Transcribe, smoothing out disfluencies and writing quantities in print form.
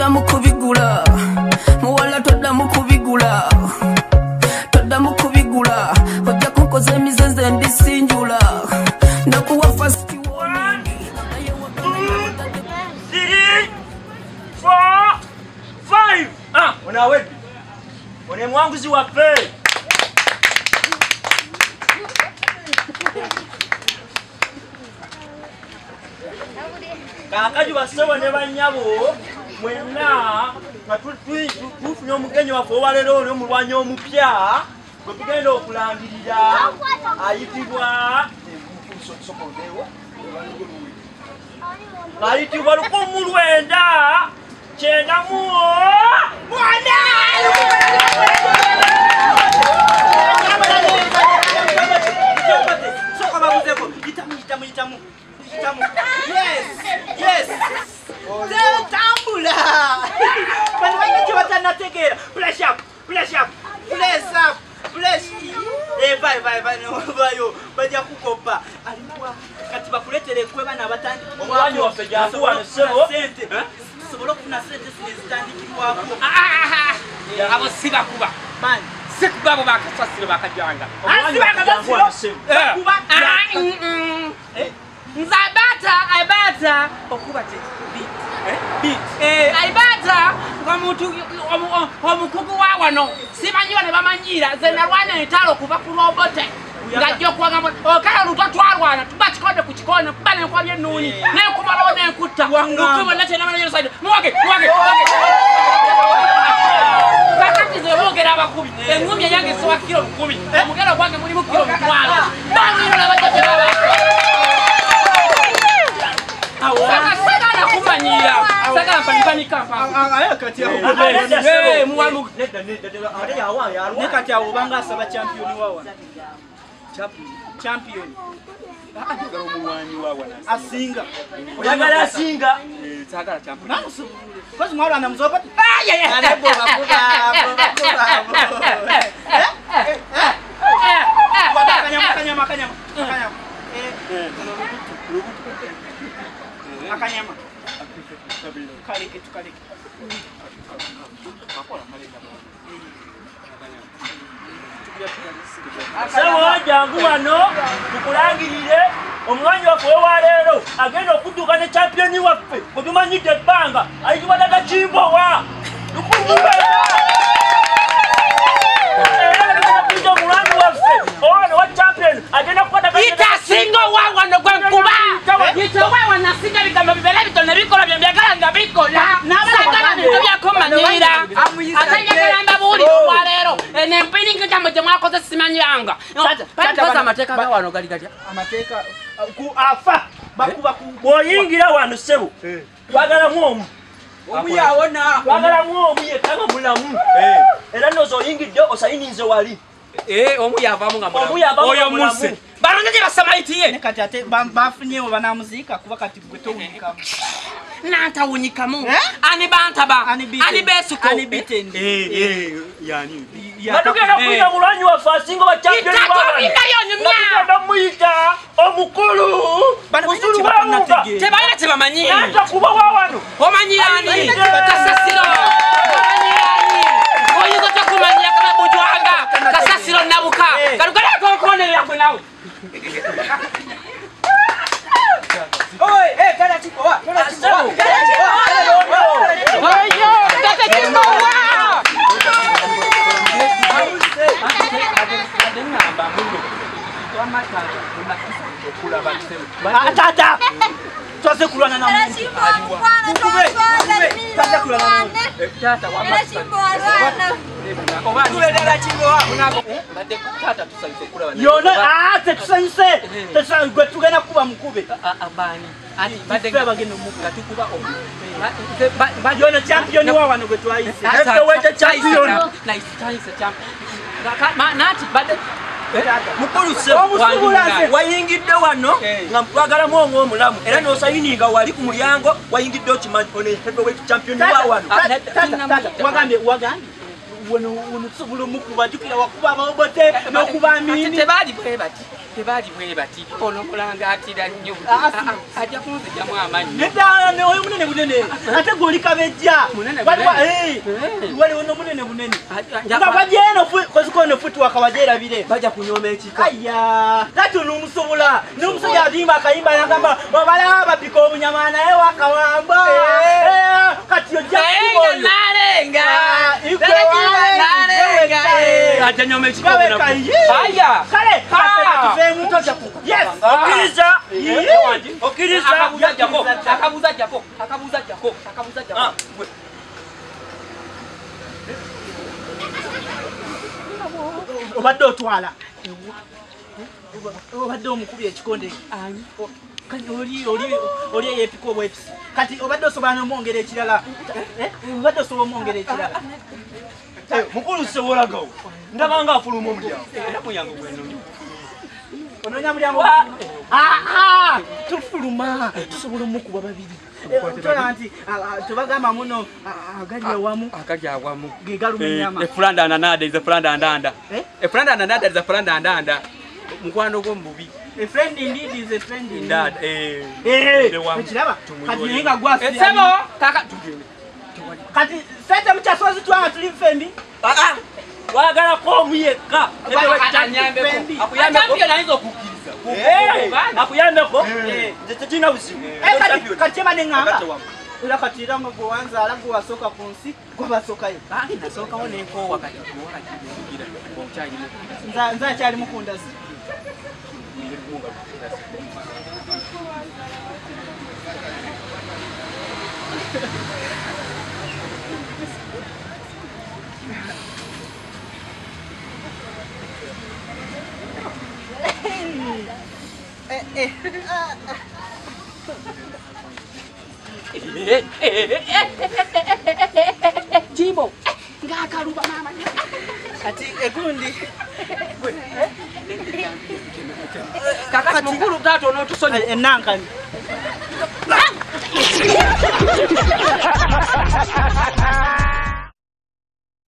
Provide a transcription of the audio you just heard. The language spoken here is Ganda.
toddamu kubigula muwala toddamu kubigula toddamu kubigula ojja kunkoza emizenze ndisinjula nakuwa fast 1 3 4 5 unawe one mwanguzi wa pe kakaju basewa ne banyabo mwenna tufunye omugenyi waffe owalero oli omulwanyi omupya gwe tugenda okulangirira ayitibwa lukumu lwenda kyenda muwo mwana Yes. Tambula. Bani wangi watana tegera. Flash up. Vai no bayo. Bajja kukopa. Alikuwa kati bakuletere kwe bana batandi. Omwanyi waffe jakuwa ne sebo. Sobola kufuna sente zitandikirwa hapo. Abo siba kuba. Man. Sekubabo bakasasiro bakajanga. Omwanyi jakuwa ne sebo. Kuba. Aibata okuba beat aibata ngomuntu omukugu wa wano simanyiwa ne bamanyira ze narwana etalo kuba ku robote ngajjo kwagamba okala lutatwarwana tuba kikode ku kikone kubane kwa byenuni ne kumala ne kutta ukuba na tena manayo side muwage bakati ze bogera abakubi engumya yange so kilo 10 omugero gwange muri mu kilo 12 bamiro na bajja baba Saka na kumanyira. Saka mpani kapa. Aya kati ya muwalu. Ade yawa ya ruwa. Nekati ya ubanga saba champion wawa. Champion. Agaro muwanyi wawa na. Asinga. Oyagala asinga. Saka champion. Namusu. Kwazi mwalo anamzopa. Anebo bakuba. Kanyama. Akanyama. Kalike. Sawa jangu wano tukulangirire omwanyi waffe owaleero agenda okudduka ne champion waffe bwe tumanyidde ebbanga ayitibwa Dada Kimbowa lukumbuwe omwanyi waffe owana wa champion agenda kukwata itasingo wawa no gwenkuba yitowa wana singa bigamba bibera bitone bikola byambagala nga bikola nabagala byo byakomanyira atayagala mbabuli owaleero ene mpini nkajambo je mwakoze simanyanga tata amateka ga wano gali amateka ku afa bakuba ku boyingira wano sebo twagala mwomu omuyawona twagala mwomu yetanga mulamu era nozo yingidde osayininze wali omuyavamu nga oyo muse baronje basamaitiye nekati ate bafunyewo banamuzika kuba kati gwe towunyikamu nanta wunyikamu ani bantaba ani besuko ani bitende yani batugenda kuina mulwanyi wa fasingo wa champion wa batugenda muyita omukulu usulu wangu tebaina tebamanyira nanta kuba wawano omanyirani kasasiro omanyirani oyizo takumanyira kama bujwanga kasasiro nabuka kalugala kokone yakwe nawe Oi, Dada Kimbowa. Oyo, Dada Kimbowa. Tata. Tuanze kulana na Mungu. Tuanze kulana na Mungu. Tata Dada Kimbowa. Tata tusayise kulana. Yona tusayise. Tusayigwe tugenda kuba mukube. Abani. Ati badenge bageno muku katukuba omu. Yona champion wa wano gwetwaise. Heavyweight champion. Na isitaise champion. Nati bade mukulu se wayingidde wano nga mpagala mwongo omulamu era nosayininga wali ku mulyango wayingidde okimanyi one heavyweight champion wa wano wagambye wono sobolo mukuba jukira wakuba mabote nokuba amini tebali bwe bati Tebaji bwe bati ono mulanga atira nnyo ajja kunzijamu amanyi nedda ne oyo munene bunene ate goli kabejja wali ono munene bunene nga bajeno koziko no futu wakawajera bile baja kunyoma ekika aya tatu numusobola numusajja adimba akayimba yagamba babala bapika obunyama naye wakawamba kati yo jakuboyo nalenga ajja nyoma ekika aya kale yes okiriza akabuza jako obadde otwala obadde omukubi ekikonde oli eyepika obwepisi kati obadde osobola nomwongera ekirala obadde osobola omwongera ekirala mukulu sebolagawo ndabanga afuluma omulyango era muyango gweno ononya mulyango tufuluma tusobola omukuba babiri tola nti tebagamba muno agali awamu ge galuma ennyama efulanda ananada is a fulanda andanda efulanda ananada is a fulanda andanda mukwano gwo mubi a friend indeed is a friend indeed dad ekiraba kati nenga gwasi esebo kaka tugende kati sete mukyasozi twanga tuli fembi wagala ko omuyeka akuyambeko nayizo okukiriza akuyambeko nze tekina buzibu kati kyeba neŋŋamba era kati era nga gwewanzaala gwe wasooka ku nsi gwabasookayo nasookawo nenkoowa kati nze akyali mukundazi Jimbo ngakaluba mama kati egundi kakati mukulu tato onotusonye enankani